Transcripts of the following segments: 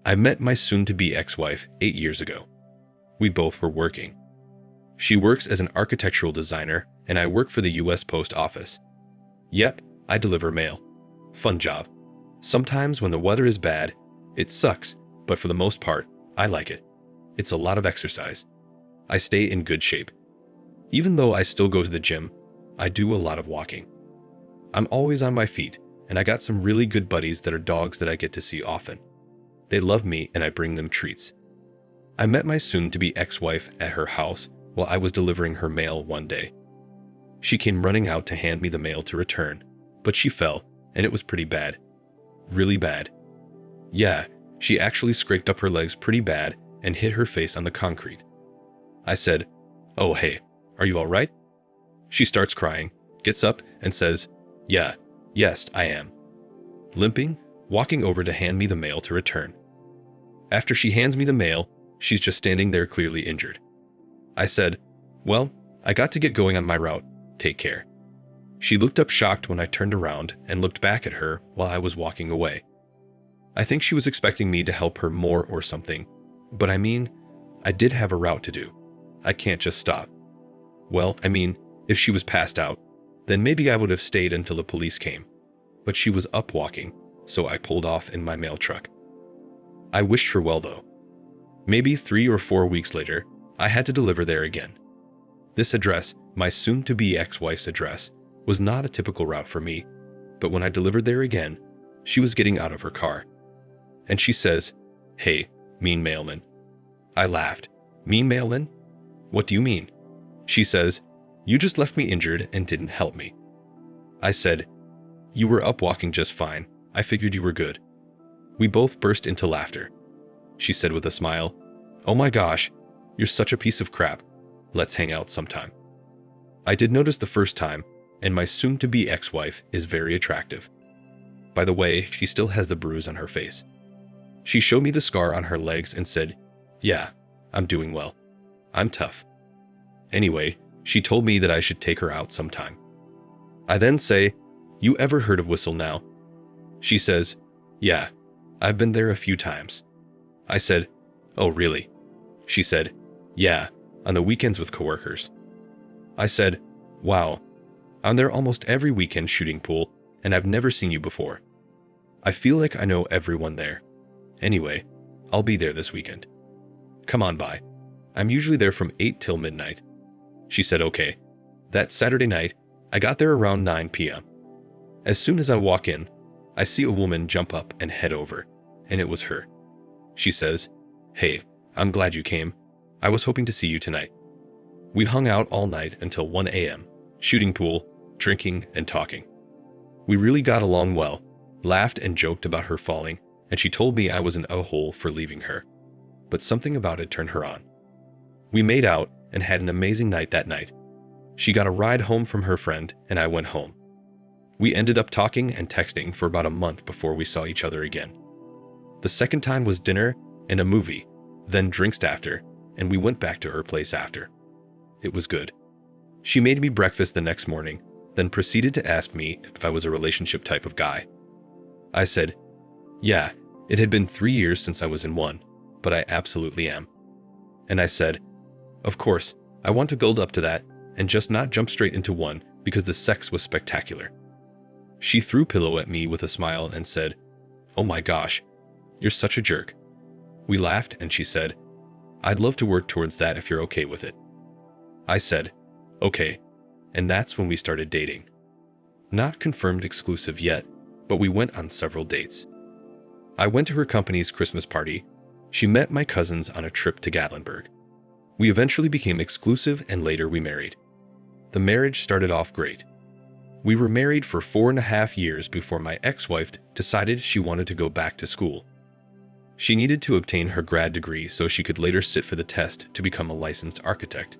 I met my soon-to-be ex-wife 8 years ago. We both were working. She works as an architectural designer, and I work for the US Post Office. Yep, I deliver mail. Fun job. Sometimes when the weather is bad, it sucks, but for the most part, I like it. It's a lot of exercise. I stay in good shape. Even though I still go to the gym, I do a lot of walking. I'm always on my feet, and I got some really good buddies that are dogs that I get to see often. They love me and I bring them treats. I met my soon-to-be ex-wife at her house while I was delivering her mail one day. She came running out to hand me the mail to return, but she fell, and it was pretty bad. Really bad. Yeah, she actually scraped up her legs pretty bad and hit her face on the concrete. I said, "Oh hey, are you alright?" She starts crying, gets up, and says, Yes, I am." Limping, walking over to hand me the mail to return. After she hands me the mail, she's just standing there clearly injured. I said, "Well, I got to get going on my route. Take care." She looked up shocked when I turned around and looked back at her while I was walking away. I think she was expecting me to help her more or something, but I did have a route to do. I can't just stop. Well, if she was passed out, then maybe I would have stayed until the police came. But she was up walking, so I pulled off in my mail truck. I wished her well though. Maybe 3 or 4 weeks later, I had to deliver there again. This address, my soon-to-be ex-wife's address, was not a typical route for me, but when I delivered there again, she was getting out of her car. And she says, "Hey, mean mailman." I laughed. "Mean mailman? What do you mean?" She says, "You just left me injured and didn't help me." I said, "You were up walking just fine. I figured you were good." We both burst into laughter. She said with a smile, "Oh my gosh, you're such a piece of crap. Let's hang out sometime." I did notice the first time, and my soon-to-be ex-wife is very attractive. By the way, she still has the bruise on her face. She showed me the scar on her legs and said, "Yeah, I'm doing well. I'm tough." Anyway, she told me that I should take her out sometime. I then say, "You ever heard of Whistle Now?" She says, "Yeah, I've been there a few times." I said, "Oh really?" She said, "Yeah, on the weekends with coworkers." I said, "Wow, I'm there almost every weekend shooting pool, and I've never seen you before. I feel like I know everyone there. Anyway, I'll be there this weekend. Come on by. I'm usually there from 8 till midnight." She said okay. That Saturday night, I got there around 9 p.m. As soon as I walk in, I see a woman jump up and head over, and it was her. She says, "Hey, I'm glad you came. I was hoping to see you tonight." We hung out all night until 1 a.m., shooting pool, drinking, and talking. We really got along well, laughed and joked about her falling, and she told me I was an a-hole for leaving her. But something about it turned her on. We made out and had an amazing night that night. She got a ride home from her friend, and I went home. We ended up talking and texting for about a month before we saw each other again. The second time was dinner and a movie, then drinks after, and we went back to her place after. It was good. She made me breakfast the next morning, then proceeded to ask me if I was a relationship type of guy. I said, "Yeah, it had been 3 years since I was in one, but I absolutely am." And I said, "Of course, I want to build up to that and just not jump straight into one because the sex was spectacular." She threw pillow at me with a smile and said, "Oh my gosh, you're such a jerk." We laughed and she said, "I'd love to work towards that if you're okay with it." I said, "Okay," and that's when we started dating. Not confirmed exclusive yet, but we went on several dates. I went to her company's Christmas party. She met my cousins on a trip to Gatlinburg. We eventually became exclusive and later we married. The marriage started off great. We were married for 4.5 years before my ex-wife decided she wanted to go back to school. She needed to obtain her grad degree so she could later sit for the test to become a licensed architect.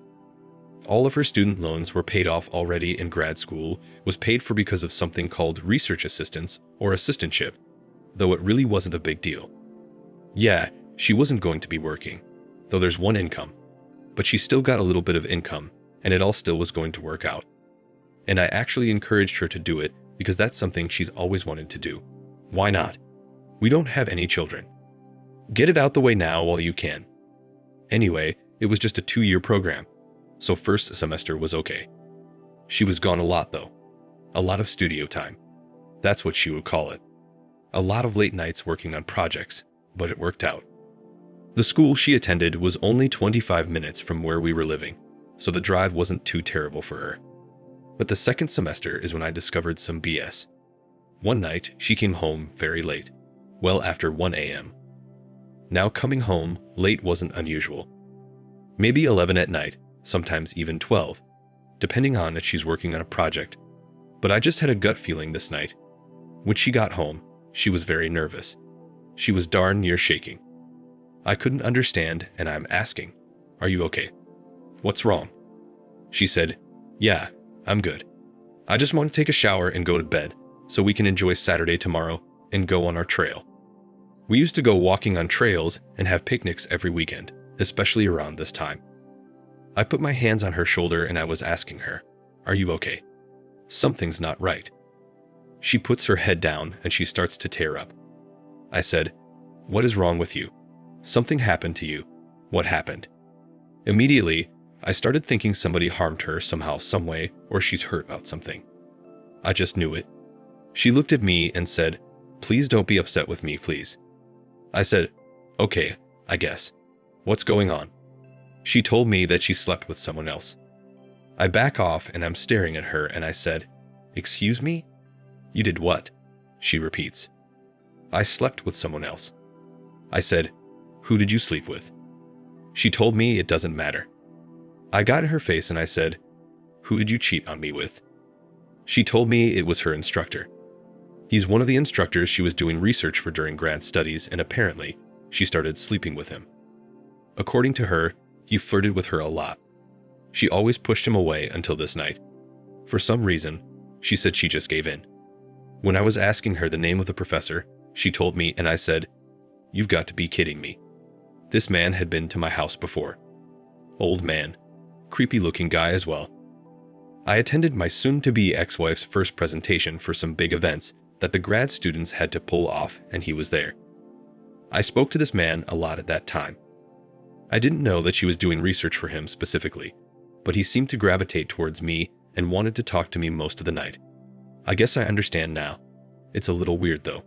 All of her student loans were paid off already, and grad school was paid for because of something called research assistance or assistantship, though it really wasn't a big deal. Yeah, she wasn't going to be working, though there's one income, but she still got a little bit of income, and it all still was going to work out. And I actually encouraged her to do it because that's something she's always wanted to do. Why not? We don't have any children. Get it out the way now while you can. Anyway, it was just a 2-year program, so first semester was okay. She was gone a lot though. A lot of studio time. That's what she would call it. A lot of late nights working on projects, but it worked out. The school she attended was only 25 minutes from where we were living, so the drive wasn't too terrible for her. But the second semester is when I discovered some BS. One night, she came home very late, well after 1 a.m. Now coming home late wasn't unusual. Maybe 11 at night, sometimes even 12, depending on if she's working on a project. But I just had a gut feeling this night. When she got home, she was very nervous. She was darn near shaking. I couldn't understand, and I'm asking, "Are you okay? What's wrong?" She said, "Yeah, I'm good. I just want to take a shower and go to bed so we can enjoy Saturday tomorrow and go on our trail." We used to go walking on trails and have picnics every weekend, especially around this time. I put my hands on her shoulder and I was asking her, "Are you okay? Something's not right." She puts her head down and she starts to tear up. I said, "What is wrong with you? Something happened to you. What happened?" Immediately, I started thinking somebody harmed her somehow, some way, or she's hurt about something. I just knew it. She looked at me and said, "Please don't be upset with me, please." I said, "Okay, I guess. What's going on?" She told me that she slept with someone else. I back off and I'm staring at her and I said, "Excuse me? You did what?" She repeats. "I slept with someone else." I said, "Who did you sleep with?" She told me it doesn't matter. I got in her face and I said, "Who did you cheat on me with?" She told me it was her instructor. He's one of the instructors she was doing research for during grad studies, and apparently, she started sleeping with him. According to her, he flirted with her a lot. She always pushed him away until this night. For some reason, she said she just gave in. When I was asking her the name of the professor, she told me and I said, "You've got to be kidding me." This man had been to my house before. Old man. Creepy looking guy as well. I attended my soon-to-be ex-wife's first presentation for some big events that the grad students had to pull off, and he was there. I spoke to this man a lot at that time. I didn't know that she was doing research for him specifically, but he seemed to gravitate towards me and wanted to talk to me most of the night. I guess I understand now. It's a little weird though.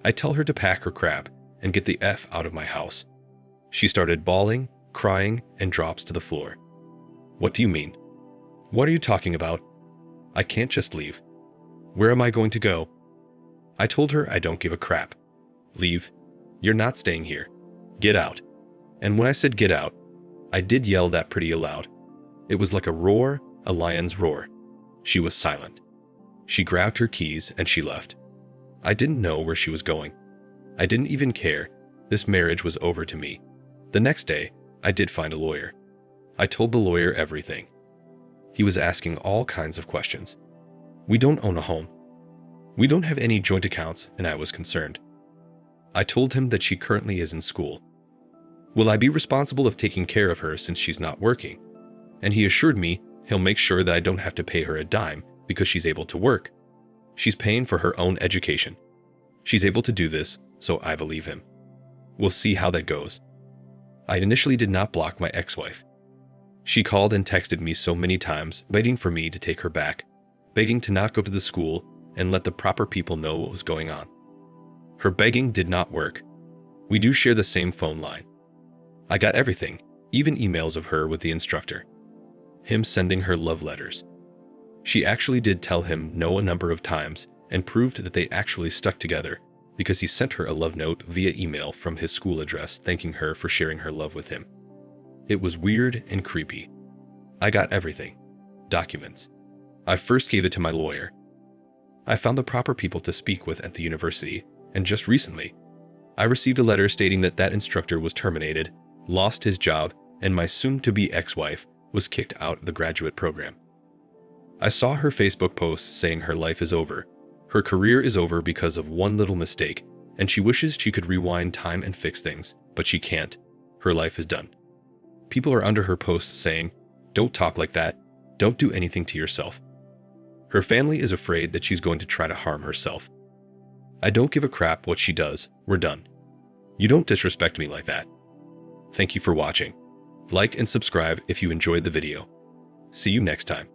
I tell her to pack her crap and get the F out of my house. She started bawling, crying, and drops to the floor. "What do you mean? What are you talking about? I can't just leave. Where am I going to go?" I told her I don't give a crap. "Leave. You're not staying here. Get out." And when I said get out, I did yell that pretty loud. It was like a roar, a lion's roar. She was silent. She grabbed her keys and she left. I didn't know where she was going. I didn't even care. This marriage was over to me. The next day, I did find a lawyer. I told the lawyer everything. He was asking all kinds of questions. We don't own a home. We don't have any joint accounts, and I was concerned. I told him that she currently is in school. Will I be responsible of taking care of her since she's not working? And he assured me he'll make sure that I don't have to pay her a dime because she's able to work. She's paying for her own education. She's able to do this, so I believe him. We'll see how that goes. I initially did not block my ex-wife. She called and texted me so many times, begging for me to take her back, begging to not go to the school and let the proper people know what was going on. Her begging did not work. We do share the same phone line. I got everything, even emails of her with the instructor. Him sending her love letters. She actually did tell him no a number of times and proved that they actually stuck together because he sent her a love note via email from his school address thanking her for sharing her love with him. It was weird and creepy. I got everything. Documents. I first gave it to my lawyer. I found the proper people to speak with at the university, and just recently, I received a letter stating that that instructor was terminated, lost his job, and my soon-to-be ex-wife was kicked out of the graduate program. I saw her Facebook post saying her life is over. Her career is over because of one little mistake, and she wishes she could rewind time and fix things, but she can't. Her life is done. People are under her post saying, "Don't talk like that. Don't do anything to yourself." Her family is afraid that she's going to try to harm herself. I don't give a crap what she does. We're done. You don't disrespect me like that. Thank you for watching. Like and subscribe if you enjoyed the video. See you next time.